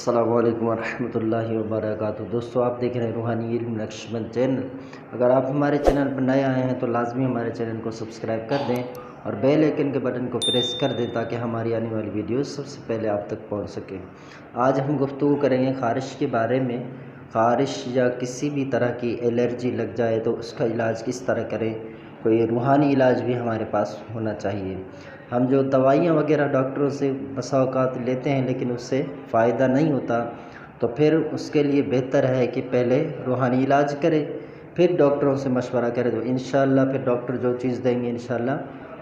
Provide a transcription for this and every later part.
السلام علیکم ورحمۃ اللہ وبرکاتہ۔ دوستو، آپ دیکھ رہے ہیں روحانی علم نقشبند چینل۔ اگر آپ ہمارے چینل پر نئے آئے ہیں تو لازمی ہمارے چینل کو سبسکرائب کر دیں اور بیل آئیکن کے بٹن کو پریس کر دیں تاکہ ہماری آنے والی ویڈیوز سب سے پہلے آپ تک پہنچ سکیں۔ آج ہم گفتگو کریں گے خارش کے بارے میں۔ خارش یا کسی بھی طرح کی الرجی لگ جائے تو اس کا علاج کس طرح کریں۔ کوئی روحانی علاج بھی ہمارے پاس ہونا چاہیے۔ ہم جو دوائیاں وغیرہ ڈاکٹروں سے بسا اوقات لیتے ہیں لیکن اس سے فائدہ نہیں ہوتا، تو پھر اس کے لیے بہتر ہے کہ پہلے روحانی علاج کرے، پھر ڈاکٹروں سے مشورہ کرے تو انشاءاللہ پھر ڈاکٹر جو چیز دیں گے انشاءاللہ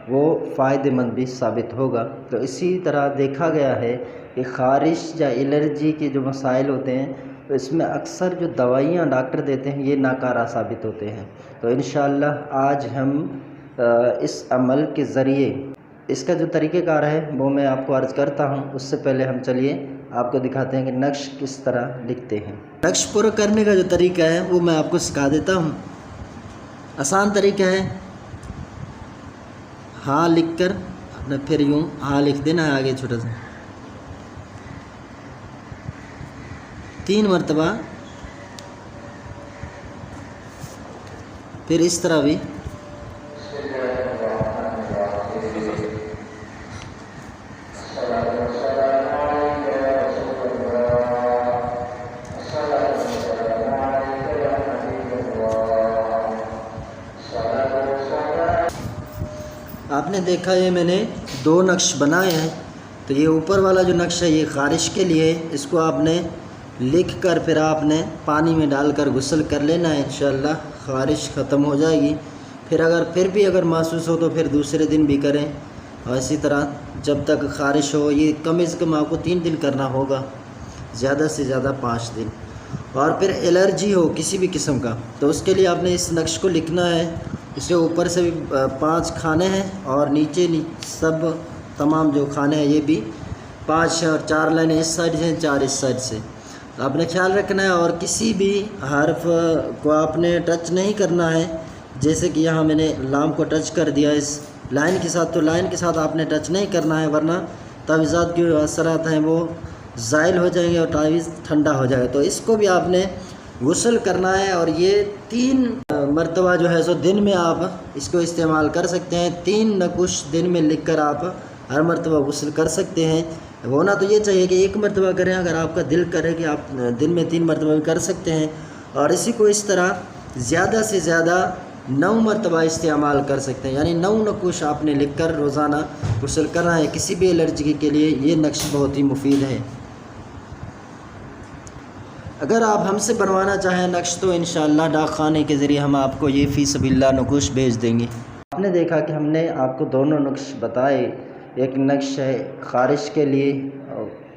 وہ فائدہ مند بھی ثابت ہوگا۔ تو اسی طرح دیکھا گیا ہے کہ خارش یا الرجی کے جو مسائل ہوتے ہیں تو اس میں اکثر جو دوائیاں ڈاکٹر دیتے ہیں یہ ناکارہ ثابت ہوتے ہیں۔ تو انشاءاللہ آج ہم اس عمل کے ذریعے اس کا جو طریقہ کار ہے وہ میں آپ کو عرض کرتا ہوں۔ اس سے پہلے ہم چلیے آپ کو دکھاتے ہیں کہ نقش کس طرح لکھتے ہیں۔ نقش پورا کرنے کا جو طریقہ ہے وہ میں آپ کو سکھا دیتا ہوں۔ آسان طریقہ ہے، ہاں لکھ کر پھر یوں ہاں لکھ دینا ہے آگے چھوٹا سا 3 مرتبہ، پھر اس طرح بھی آپ نے دیکھا یہ میں نے 2 نقش بنائے ہیں۔ تو یہ اوپر والا جو نقش ہے یہ خارش کے لیے، اس کو آپ نے لکھ کر پھر آپ نے پانی میں ڈال کر غسل کر لینا ہے، انشاءاللہ خارش ختم ہو جائے گی۔ پھر بھی اگر محسوس ہو تو پھر دوسرے دن بھی کریں، اور اسی طرح جب تک خارش ہو، یہ کم از کم آپ کو 3 دن کرنا ہوگا، زیادہ سے زیادہ 5 دن۔ اور پھر الرجی ہو کسی بھی قسم کا تو اس کے لیے آپ نے اس نقش کو لکھنا ہے۔ اس کے اوپر سے بھی 5 کھانے ہیں اور نیچے سب تمام جو کھانے ہیں یہ بھی 5 اور 4 لائنیں اس سائڈ سے 4 اس سائڈ سے آپ نے خیال رکھنا ہے۔ اور کسی بھی حرف کو آپ نے ٹچ نہیں کرنا ہے، جیسے کہ یہاں میں نے لام کو ٹچ کر دیا اس لائن کے ساتھ، تو لائن کے ساتھ آپ نے ٹچ نہیں کرنا ہے ورنہ تعویذات کے جو اثرات ہیں وہ زائل ہو جائیں گے اور تعویذ ٹھنڈا ہو جائے گا۔ تو اس کو بھی آپ نے غسل کرنا ہے، اور یہ 3 مرتبہ جو ہے سو دن میں آپ اس کو استعمال کر سکتے ہیں۔ 3 نقش دن میں لکھ کر آپ ہر مرتبہ غسل کر سکتے ہیں۔ ہونا تو یہ چاہیے کہ 1 مرتبہ کریں، اگر آپ کا دل کرے کہ آپ دن میں 3 مرتبہ بھی کر سکتے ہیں، اور اسی کو اس طرح زیادہ سے زیادہ 9 مرتبہ استعمال کر سکتے ہیں، یعنی 9 نقش آپ نے لکھ کر روزانہ غسل کرنا ہے۔ کسی بھی الرجی کے لیے یہ نقش بہت ہی مفید ہے۔ اگر آپ ہم سے بنوانا چاہیں نقش تو انشاءاللہ ڈاک خانے کے ذریعے ہم آپ کو یہ فی سبیل اللہ نقوش بھیج دیں گے۔ آپ نے دیکھا کہ ہم نے آپ کو دونوں نقش بتائے، ایک نقش ہے خارش کے لیے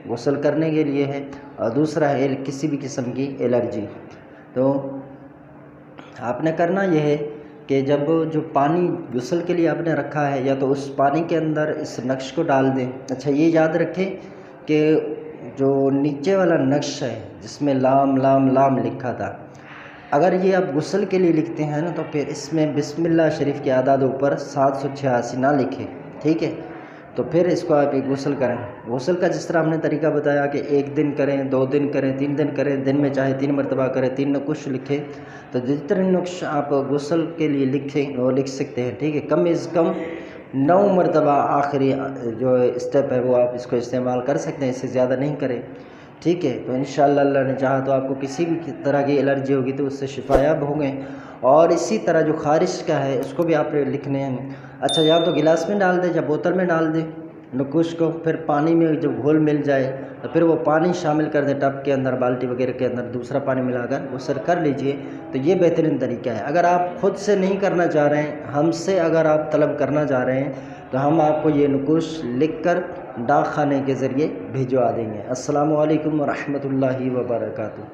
غسل کرنے کے لیے ہے، اور دوسرا ہے کسی بھی قسم کی الرجی۔ تو آپ نے کرنا یہ ہے کہ جب جو پانی غسل کے لیے آپ نے رکھا ہے یا تو اس پانی کے اندر اس نقش کو ڈال دیں۔ اچھا، یہ یاد رکھیں کہ جو نیچے والا نقش ہے جس میں لام لام لام لکھا تھا، اگر یہ آپ غسل کے لیے لکھتے ہیں نا تو پھر اس میں بسم اللہ شریف کے اعداد اوپر 786 نہ لکھیں، ٹھیک ہے؟ تو پھر اس کو آپ ایک غسل کریں۔ غسل کا جس طرح ہم نے طریقہ بتایا کہ 1 دن کریں، 2 دن کریں، 3 دن کریں، دن میں چاہے 3 مرتبہ کریں، 3 نقش لکھیں، تو جتنے نقش آپ غسل کے لیے لکھیں وہ لکھ سکتے ہیں، ٹھیک ہے؟ کم از کم 9 مرتبہ آخری جو اسٹیپ ہے وہ آپ اس کو استعمال کر سکتے ہیں، اس سے زیادہ نہیں کریں، ٹھیک ہے؟ تو انشاءاللہ اللہ نے چاہا تو آپ کو کسی بھی طرح کی الرجی ہوگی تو اس سے شفا یاب ہوں گے۔ اور اسی طرح جو خارش کا ہے اس کو بھی آپ لکھنے ہیں۔ اچھا، یا تو گلاس میں ڈال دیں یا بوتل میں ڈال دیں نقوش کو، پھر پانی میں جب گھول مل جائے تو پھر وہ پانی شامل کر دیں ٹب کے اندر، بالٹی وغیرہ کے اندر، دوسرا پانی ملا کر غسل کر لیجئے۔ تو یہ بہترین طریقہ ہے۔ اگر آپ خود سے نہیں کرنا چاہ رہے ہیں، ہم سے اگر آپ طلب کرنا چاہ رہے ہیں تو ہم آپ کو یہ نقوش لکھ کر ڈاک خانے کے ذریعے بھجوا دیں گے۔ السلام علیکم ورحمۃ اللہ وبرکاتہ۔